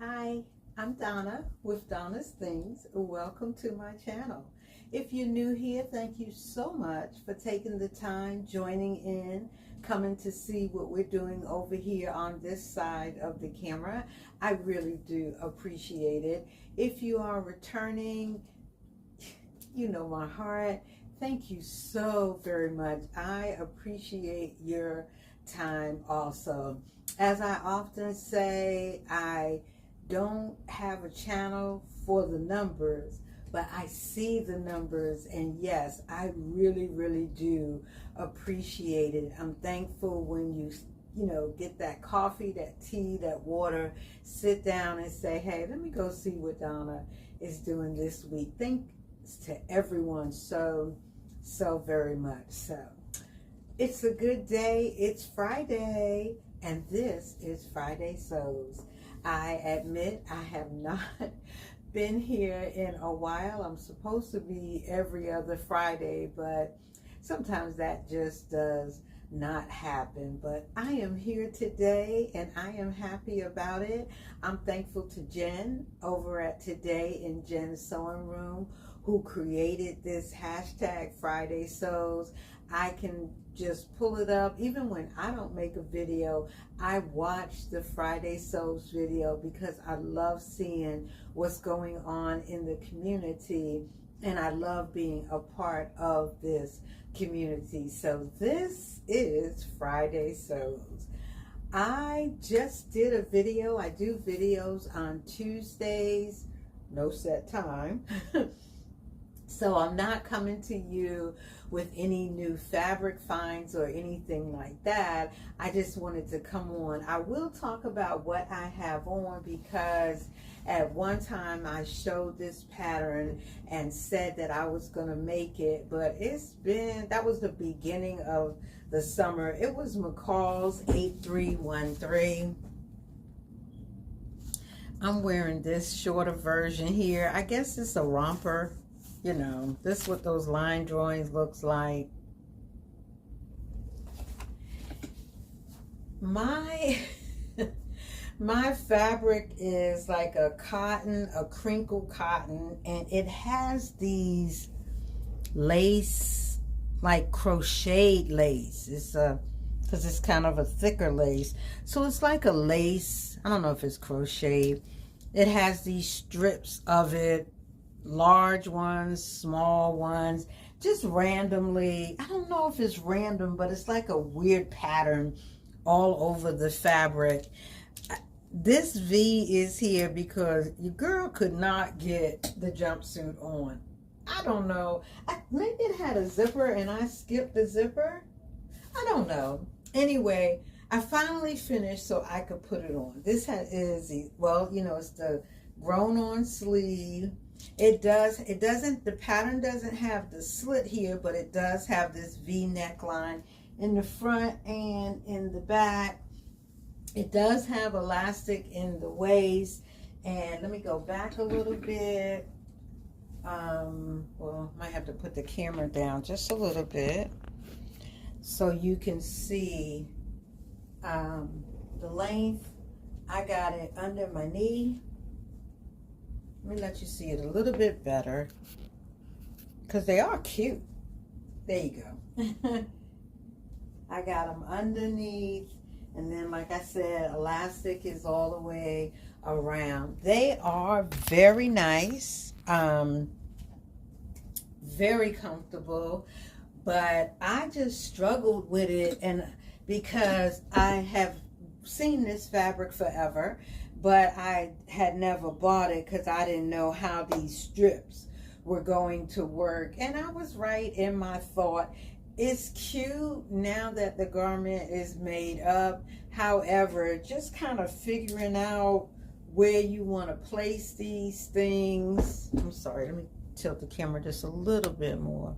Hi, I'm Donna with Donna's Things. Welcome to my channel. If you're new here, thank you so much for taking the time, joining in, coming to see what we're doing over here on this side of the camera. I really do appreciate it. If you are returning, you know my heart. Thank you so very much. I appreciate your time also. As I often say, I don't have a channel for the numbers, but I see the numbers, and yes, I really do appreciate it. I'm thankful when you get that coffee, that tea, that water, sit down and say, hey, let me go see what Donna is doing this week. Thanks to everyone so very much. So it's a good day. It's Friday, and this is Friday Sews. I admit I have not been here in a while. I'm supposed to be every other Friday, but sometimes that just does not happen. But I am here today, and I am happy about it. I'm thankful to Jen over at Today in Jen's Sewing Room, who created this hashtag Friday Sews. I can just pull it up. Even when I don't make a video, I watch the Friday Sews video because I love seeing what's going on in the community, and I love being a part of this community. So this is Friday Sews. I just did a video. I do videos on Tuesdays, no set time. So I'm not coming to you with any new fabric finds or anything like that. I just wanted to come on. I will talk about what I have on, because at one time I showed this pattern and said that I was going to make it, but that was the beginning of the summer. It was McCalls 8313. I'm wearing this shorter version here. I guess it's a romper. You know, this is what those line drawings looks like. My fabric is like a cotton, a crinkle cotton, and it has these lace, like crocheted lace. It's because it's kind of a thicker lace. So it's like a lace. I don't know if it's crocheted. It has these strips of it. Large ones, small ones, just randomly. I don't know if it's random, but it's like a weird pattern all over the fabric. This V is here because your girl could not get the jumpsuit on. I don't know. Maybe it had a zipper and I skipped the zipper. I don't know. Anyway, I finally finished so I could put it on. This is, well, it's the grown on sleeve. The pattern doesn't have the slit here, but it does have this V neckline in the front and in the back. It does have elastic in the waist. And let me go back a little bit. Well, might have to put the camera down just a little bit so you can see the length. I got it under my knee. Let me let you see it a little bit better, because they are cute. There you go. I got them underneath, and then, like I said, elastic is all the way around. They are very nice, very comfortable, but I just struggled with it, and because I have seen this fabric forever, but I had never bought it because I didn't know how these strips were going to work. And I was right in my thought. It's cute now that the garment is made up. However, just kind of figuring out where you want to place these things. I'm sorry, let me tilt the camera just a little bit more.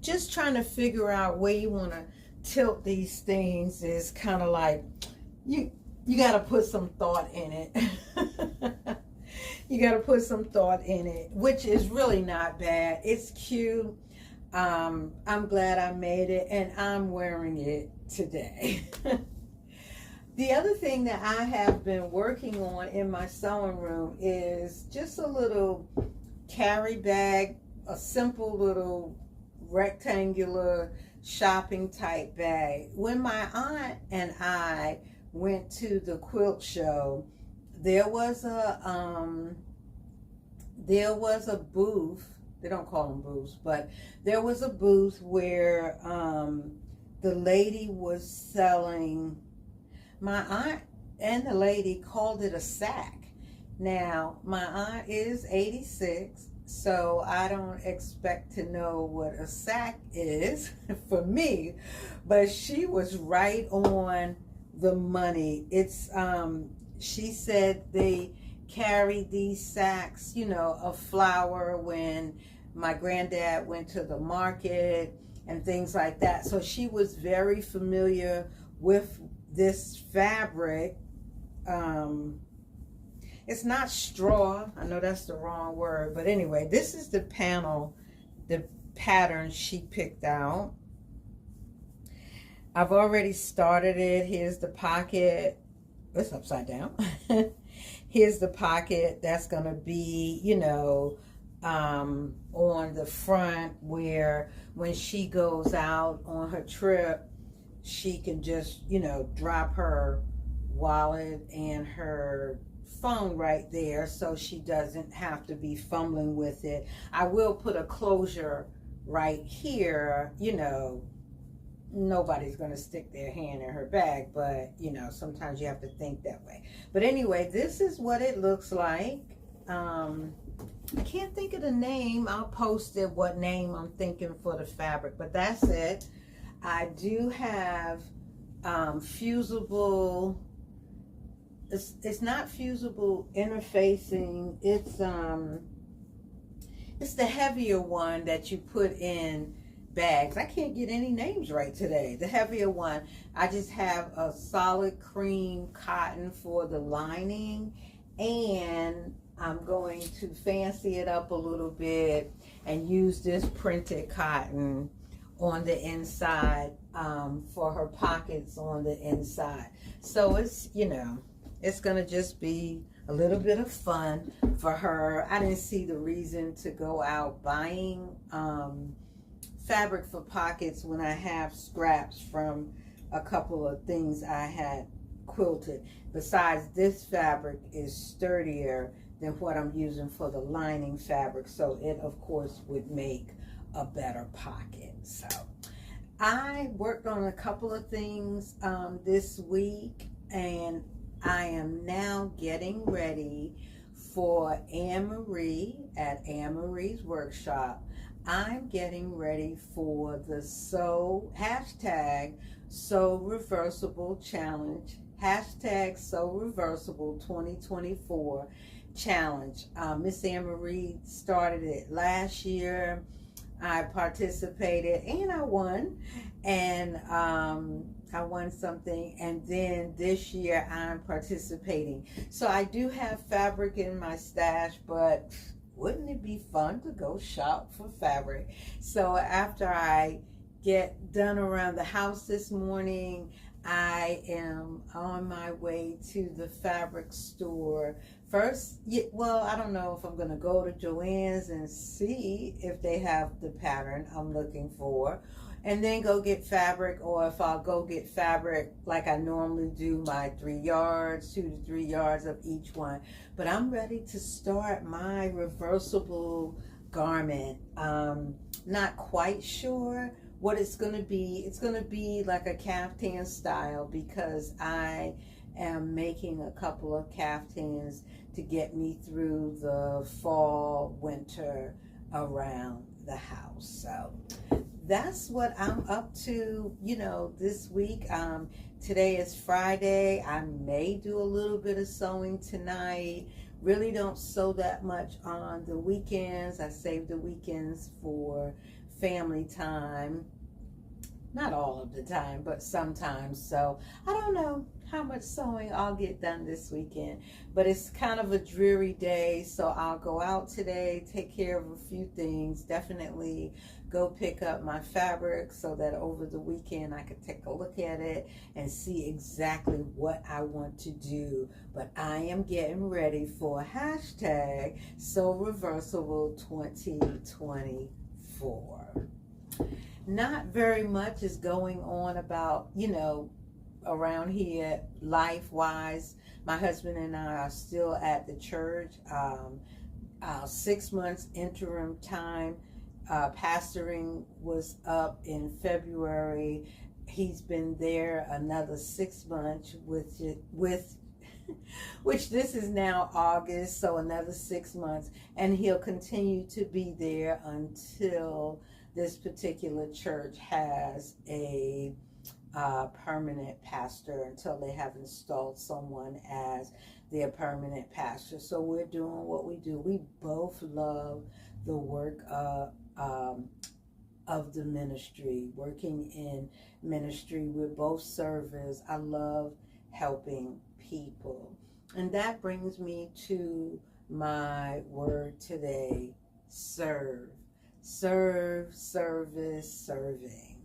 Just trying to figure out where you want to tilt these things is kind of like, you got to put some thought in it. You got to put some thought in it, which is really not bad. It's cute. I'm glad I made it, and I'm wearing it today. The other thing that I have been working on in my sewing room is just a little carry bag, a simple little rectangular shopping type bag. When my aunt and I went to the quilt show, there was a booth. They don't call them booths, but there was a booth where the lady was selling. My aunt and the lady called it a sack. Now, my aunt is 86, so I don't expect to know what a sack is for me, but she was right on the money. It's she said they carried these sacks, of flour when my granddad went to the market and things like that. So she was very familiar with this fabric. It's not straw. I know that's the wrong word, but anyway, this is the pattern she picked out. I've already started it. Here's the pocket. It's upside down. Here's the pocket that's gonna be, on the front, where when she goes out on her trip, she can just, drop her wallet and her phone right there, so she doesn't have to be fumbling with it. I will put a closure right here. Nobody's going to stick their hand in her bag, but sometimes you have to think that way. But anyway, this is what it looks like. I can't think of the name. I'll post it, what name I'm thinking for the fabric, but that's it. I do have fusible. It's not fusible interfacing. It's the heavier one that you put in bags. I can't get any names right today. The heavier one. I just have a solid cream cotton for the lining, and I'm going to fancy it up a little bit and use this printed cotton on the inside for her pockets on the inside. So it's, it's gonna just be a little bit of fun for her. I didn't see the reason to go out buying fabric for pockets when I have scraps from a couple of things I had quilted. Besides, this fabric is sturdier than what I'm using for the lining fabric, so it of course would make a better pocket. So I worked on a couple of things this week, and I am now getting ready for Anne-Marie at Anne-Marie's workshop. I'm getting ready for the Sew Reversible Challenge, Sew Reversible 2024 challenge. Miss Anne-Marie started it last year. I participated and I won, and I won something, and then this year I'm participating. So I do have fabric in my stash, but wouldn't it be fun to go shop for fabric? So after I get done around the house this morning, I am on my way to the fabric store. First, well, I don't know if I'm going to go to Joann's and see if they have the pattern I'm looking for, and then go get fabric, or if I'll go get fabric like I normally do, my 3 yards, 2 to 3 yards of each one. But I'm ready to start my reversible garment. Not quite sure what it's going to be. It's going to be like a caftan style, because I am making a couple of caftans to get me through the fall, winter around the house. So that's what I'm up to, this week. Today is Friday. I may do a little bit of sewing tonight. Really don't sew that much on the weekends. I save the weekends for family time. Not all of the time, but sometimes. So I don't know how much sewing I'll get done this weekend, but it's kind of a dreary day, so I'll go out today, take care of a few things, definitely go pick up my fabric so that over the weekend I could take a look at it and see exactly what I want to do. But I am getting ready for hashtag So Reversible 2024. Not very much is going on about, around here life-wise. My husband and I are still at the church. Our 6 months interim time pastoring was up in February. He's been there another 6 months with which this is now August, so another 6 months, and he'll continue to be there until this particular church has a permanent pastor, until they have installed someone as their permanent pastor. So we're doing what we do. We both love the work of the ministry, working in ministry. We're both servers. I love helping people. And that brings me to my word today: serve. Serve, service, serving.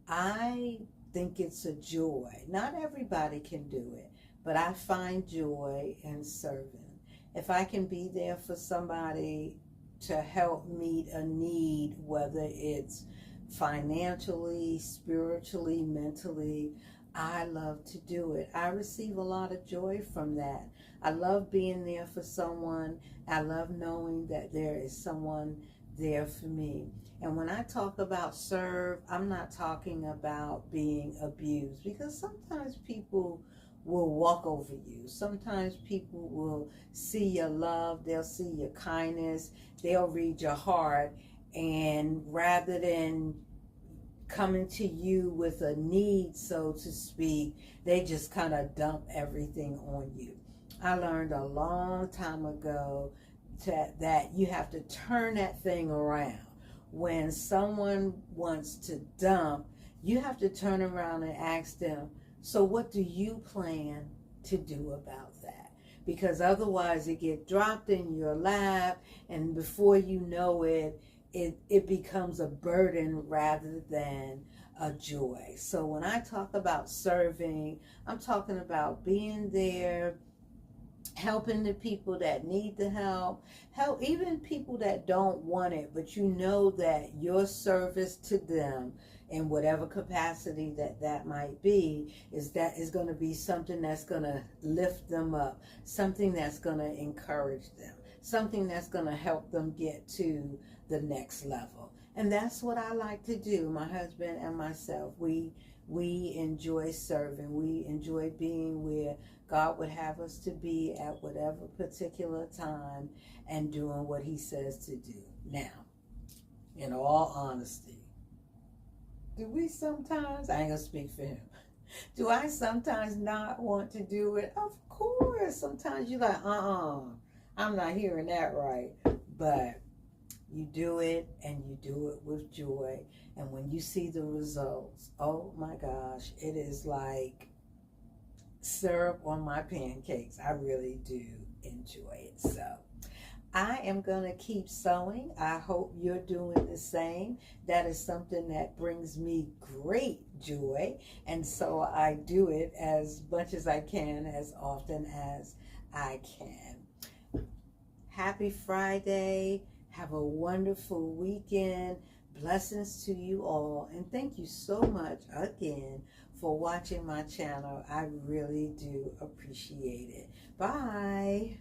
I think it's a joy. Not everybody can do it, but I find joy in serving. If I can be there for somebody to help meet a need, whether it's financially, spiritually, mentally, I love to do it. I receive a lot of joy from that. I love being there for someone. I love knowing that there is someone there for me. And when I talk about serve, I'm not talking about being abused, because sometimes people will walk over you. Sometimes people will see your love, they'll see your kindness, they'll read your heart, and rather than coming to you with a need, so to speak, they just kind of dump everything on you. I learned a long time ago that you have to turn that thing around. When someone wants to dump, you have to turn around and ask them, so what do you plan to do about that? Because otherwise it gets dropped in your lap, and before you know it, it becomes a burden rather than a joy. So when I talk about serving, I'm talking about being there, helping the people that need the help even people that don't want it, but you know that your service to them in whatever capacity that might be is going to be something that's going to lift them up, something that's going to encourage them, something that's going to help them get to the next level. And that's what I like to do. My husband and myself, we enjoy serving. We enjoy being where God would have us to be at whatever particular time and doing what he says to do. Now, in all honesty, do we sometimes, I ain't gonna speak for him, do I sometimes not want to do it? Of course. Sometimes you're like, I'm not hearing that right. But you do it, and you do it with joy. And when you see the results, oh my gosh, it is like syrup on my pancakes. I really do enjoy it. So I am going to keep sewing. I hope you're doing the same. That is something that brings me great joy. And so I do it as much as I can, as often as I can. Happy Friday. Have a wonderful weekend. Blessings to you all. And thank you so much again for watching my channel. I really do appreciate it. Bye.